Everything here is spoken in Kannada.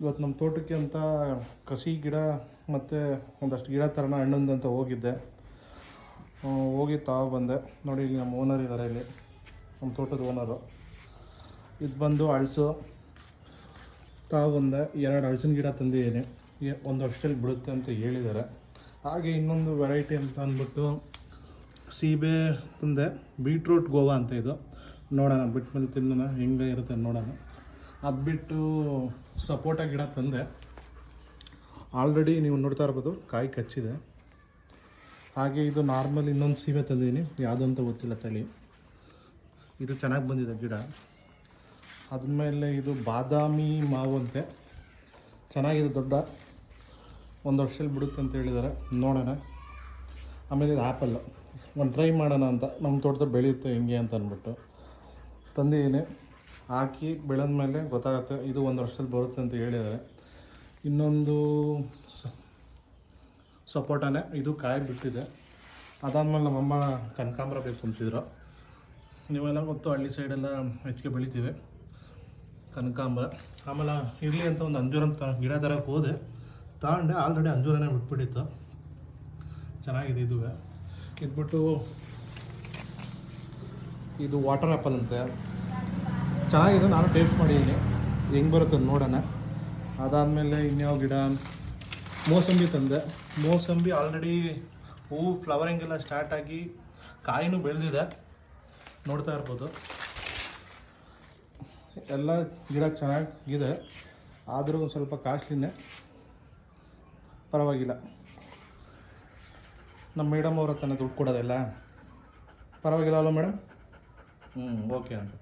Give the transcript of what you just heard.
ಇವತ್ತು ನಮ್ಮ ತೋಟಕ್ಕೆ ಅಂತ ಕಸಿ ಗಿಡ ಮತ್ತು ಒಂದಷ್ಟು ಗಿಡ ಥರನ ಹಣ್ಣೊಂದಂತ ಹೋಗಿದ್ದೆ. ಹೋಗಿ ಬಂದೆ. ನೋಡಿ ಇಲ್ಲಿ ನಮ್ಮ ಓನರ್ ಇದ್ದಾರೆ, ಇಲ್ಲಿ ನಮ್ಮ ತೋಟದ ಓನರು. ಇದು ಬಂದು ಹಳಸು ಬಂದೆ. 2 ಹಳಸಿನ ಗಿಡ ತಂದಿದ್ದೀನಿ, 1 ವರ್ಷದಲ್ಲಿ ಬಿಡುತ್ತೆ ಅಂತ ಹೇಳಿದ್ದಾರೆ. ಹಾಗೆ ಇನ್ನೊಂದು ವೆರೈಟಿ ಅಂತ ಅಂದ್ಬಿಟ್ಟು ಸೀಬೆ ತಂದೆ. ಬೀಟ್ರೂಟ್ ಗೋವಾ ಅಂತ ಇದು, ನೋಡೋಣ ಬಿಟ್ಮೇಲೆ ತಿನ್ನೋಣ ಹೆಂಗೆ ಇರುತ್ತೆ ನೋಡೋಣ. ಅದು ಬಿಟ್ಟು ಸಪೋಟ ಗಿಡ ತಂದೆ. ಆಲ್ರೆಡಿ ನೀವು ನೋಡ್ತಾ ಇರ್ಬೋದು ಕಾಯಿ ಕಚ್ಚಿದೆ. ಹಾಗೆ ಇದು ನಾರ್ಮಲ್ ಇನ್ನೊಂದು ಸೀಬೆ ತಂದಿದ್ದೀನಿ, ಯಾವುದು ಅಂತ ಗೊತ್ತಿಲ್ಲ ತಳಿ. ಇದು ಚೆನ್ನಾಗಿ ಬಂದಿದೆ ಗಿಡ. ಅದಾದಮೇಲೆ ಇದು ಬಾದಾಮಿ ಮಾವು ಅಂತೆ, ಚೆನ್ನಾಗಿದೆ, ದೊಡ್ಡ, 1 ವರ್ಷದಲ್ಲಿ ಬಿಡುತ್ತೆ ಅಂತ ಹೇಳಿದ್ದಾರೆ, ನೋಡೋಣ. ಆಮೇಲೆ ಇದು ಆ್ಯಪಲ್ಲು, ಒಂದು ಟ್ರೈ ಮಾಡೋಣ ಅಂತ, ನಮ್ಮ ತೋಟದಲ್ಲಿ ಬೆಳೆಯುತ್ತೆ ಹೆಂಗೆ ಅಂತ ಅಂದ್ಬಿಟ್ಟು ತಂದಿದ್ದೀನಿ. ಹಾಕಿ ಬೆಳೆದ ಮೇಲೆ ಗೊತ್ತಾಗುತ್ತೆ, ಇದು 1 ವರ್ಷದಲ್ಲಿ ಬರುತ್ತೆ ಅಂತ ಹೇಳಿದ್ದಾರೆ. ಇನ್ನೊಂದು ಸಪೋಟನೇ, ಇದು ಕಾಯಿ ಬಿಟ್ಟಿದೆ. ಅದಾದಮೇಲೆ ನಮ್ಮಮ್ಮ ಕನಕಾಂಬರ ಬೇಕು ತುಂಬಿಸಿದ್ರು. ನೀವೆಲ್ಲ ಗೊತ್ತು, ಹಳ್ಳಿ ಸೈಡೆಲ್ಲ ಹೆಚ್ಚಿಗೆ ಬೆಳಿತೀವಿ ಕನಕಾಂಬರ. ಆಮೇಲೆ ಇರಲಿ ಅಂತ ಒಂದು ಅಂಜೂರ ಗಿಡ ತರಕ್ಕೆ ಹೋದೆ, ತಗೊಂಡೆ. ಆಲ್ರೆಡಿ ಅಂಜೂರನೇ ಬಿಟ್ಬಿಟ್ಟಿತ್ತು, ಚೆನ್ನಾಗಿದೆ. ಇದುವೇ ಇದ್ಬಿಟ್ಟು ಇದು ವಾಟರ್ ಆ್ಯಪಲ್ ಅಂತೆ, ಚೆನ್ನಾಗಿದೆ. ನಾನು ಟೇಸ್ಟ್ ಮಾಡಿದ್ದೀನಿ, ಹೆಂಗೆ ಬರುತ್ತೆ ನೋಡೋಣ. ಅದಾದಮೇಲೆ ಇನ್ಯಾವ ಗಿಡ, ಮೋಸಂಬಿ ತಂದೆ. ಮೋಸಂಬಿ ಆಲ್ರೆಡಿ ಹೂವು ಫ್ಲವರಿಂಗ್ ಎಲ್ಲ ಸ್ಟಾರ್ಟ್ ಆಗಿ ಕಾಯಿನೂ ಬೆಳೆದಿದೆ, ನೋಡ್ತಾ ಇರ್ಬೋದು. ಎಲ್ಲ ಗಿಡ ಚೆನ್ನಾಗಿದೆ, ಆದರೂ ಒಂದು ಸ್ವಲ್ಪ ಕಾಸ್ಟ್ಲಿನೇ, ಪರವಾಗಿಲ್ಲ. ನಮ್ಮ ಮೇಡಮ್ ಅವ್ರ ಹತ್ರ ದುಡ್ಡು ಕೊಡೋದಿಲ್ಲ, ಪರವಾಗಿಲ್ಲ ಅಲ್ಲ ಮೇಡಮ್? ಓಕೆ ಅಂತ.